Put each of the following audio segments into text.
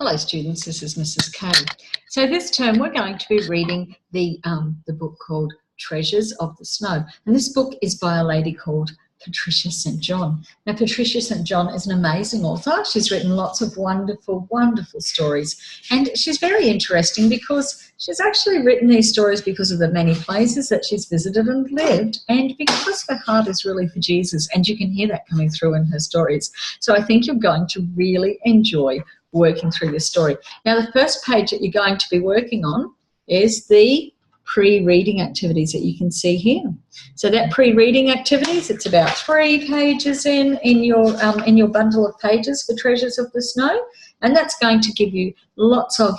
Hello students, this is Mrs. K. So this term we're going to be reading the book called Treasures of the Snow, and this book is by a lady called Patricia St. John. Now Patricia St. John is an amazing author. She's written lots of wonderful, wonderful stories, and she's very interesting because she's actually written these stories because of the many places that she's visited and lived, and because her heart is really for Jesus, and you can hear that coming through in her stories. So I think you're going to really enjoy working through this story. Now the first page that you're going to be working on is the pre-reading activities that you can see here. So that pre-reading activities, it's about 3 pages in your bundle of pages for Treasures of the Snow, and that's going to give you lots of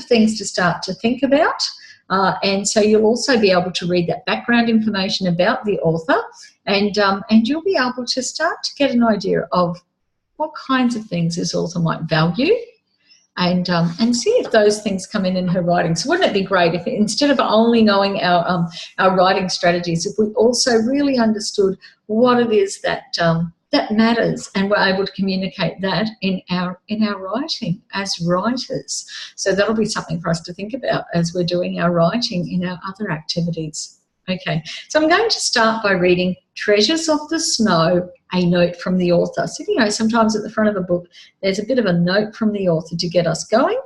things to start to think about. And so you'll also be able to read that background information about the author, and you'll be able to start to get an idea of what kinds of things this author might value, and see if those things come in her writing. So wouldn't it be great if instead of only knowing our writing strategies, if we also really understood what it is that matters, and we're able to communicate that in our writing as writers. So that'll be something for us to think about as we're doing our writing in our other activities. Okay, so I'm going to start by reading Treasures of the Snow, a note from the author. So, you know, sometimes at the front of a book, there's a bit of a note from the author to get us going.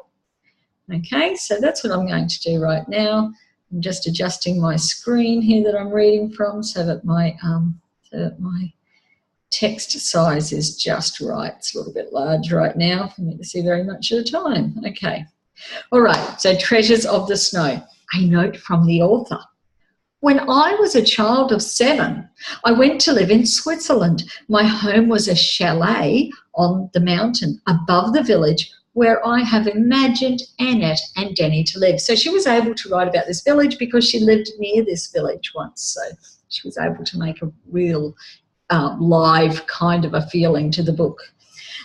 Okay, so that's what I'm going to do right now. I'm just adjusting my screen here that I'm reading from so that my text size is just right. It's a little bit large right now for me to see very much at a time. Okay, all right, so Treasures of the Snow, a note from the author. When I was a child of 7, I went to live in Switzerland. My home was a chalet on the mountain above the village where I have imagined Annette and Denny to live. So she was able to write about this village because she lived near this village once. So she was able to make a real live kind of a feeling to the book.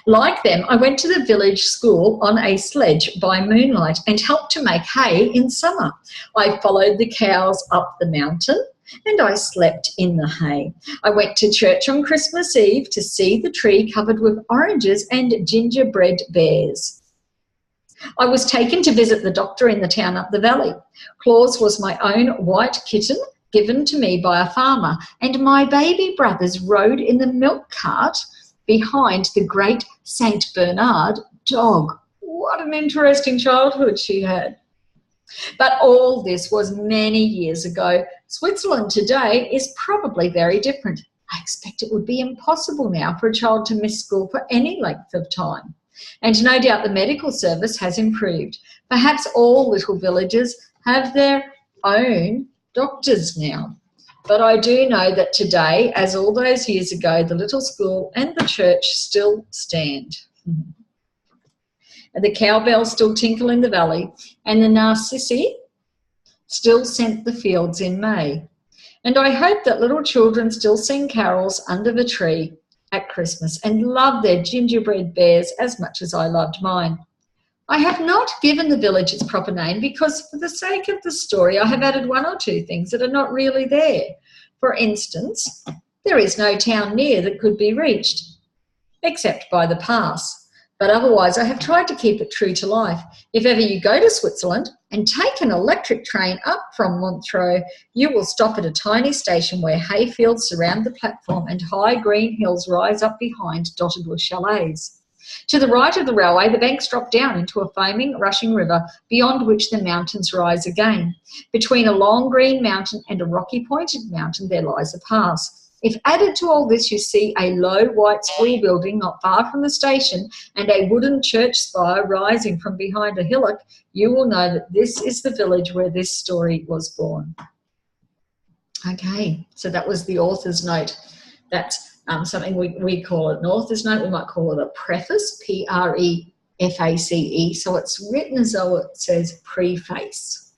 Like them, I went to the village school on a sledge by moonlight and helped to make hay in summer. I followed the cows up the mountain and I slept in the hay. I went to church on Christmas Eve to see the tree covered with oranges and gingerbread bears. I was taken to visit the doctor in the town up the valley. Claus was my own white kitten given to me by a farmer, and my baby brothers rode in the milk cart behind the great Saint Bernard dog. What an interesting childhood she had. But all this was many years ago. Switzerland today is probably very different. I expect it would be impossible now for a child to miss school for any length of time. And no doubt the medical service has improved. Perhaps all little villages have their own doctors now. But I do know that today, as all those years ago, the little school and the church still stand. And the cowbells still tinkle in the valley, and the narcissi still scent the fields in May. And I hope that little children still sing carols under the tree at Christmas and love their gingerbread bears as much as I loved mine. I have not given the village its proper name because for the sake of the story I have added 1 or 2 things that are not really there. For instance, there is no town near that could be reached, except by the pass. But otherwise I have tried to keep it true to life. If ever you go to Switzerland and take an electric train up from Montreux, you will stop at a tiny station where hayfields surround the platform and high green hills rise up behind, dotted with chalets. To the right of the railway, the banks drop down into a foaming, rushing river, beyond which the mountains rise again. Between a long green mountain and a rocky pointed mountain, there lies a pass. If added to all this you see a low white school building not far from the station and a wooden church spire rising from behind a hillock, you will know that this is the village where this story was born. Okay, so that was the author's note. That's something we call it an author's note. We might call it a preface, P-R-E-F-A-C-E. So it's written as though it says preface,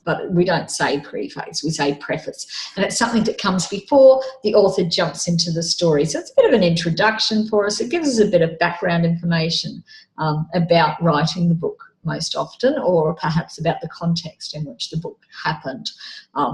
but we don't say preface, we say preface. And it's something that comes before the author jumps into the story. So it's a bit of an introduction for us. It gives us a bit of background information about writing the book most often, or perhaps about the context in which the book happened.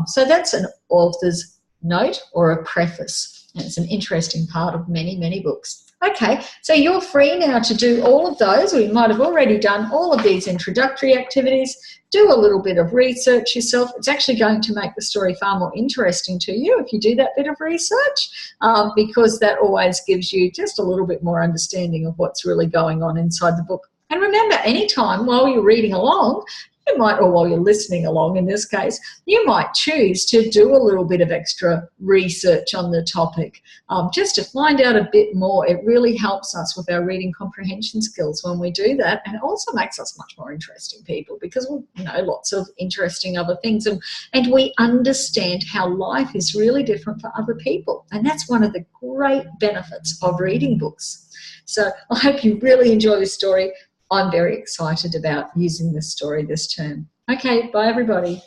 So that's an author's note or a preface. And it's an interesting part of many, many books. Okay, so you're free now to do all of those, or you might have already done all of these introductory activities. Do a little bit of research yourself. It's actually going to make the story far more interesting to you if you do that bit of research, because that always gives you just a little bit more understanding of what's really going on inside the book. And remember, anytime while you're reading along, you might, or while you're listening along in this case, you might choose to do a little bit of extra research on the topic, just to find out a bit more. It really helps us with our reading comprehension skills when we do that, and it also makes us much more interesting people because we know lots of interesting other things, and we understand how life is really different for other people, and that's one of the great benefits of reading books. So I hope you really enjoy this story. I'm very excited about using this story this term. Okay, bye everybody.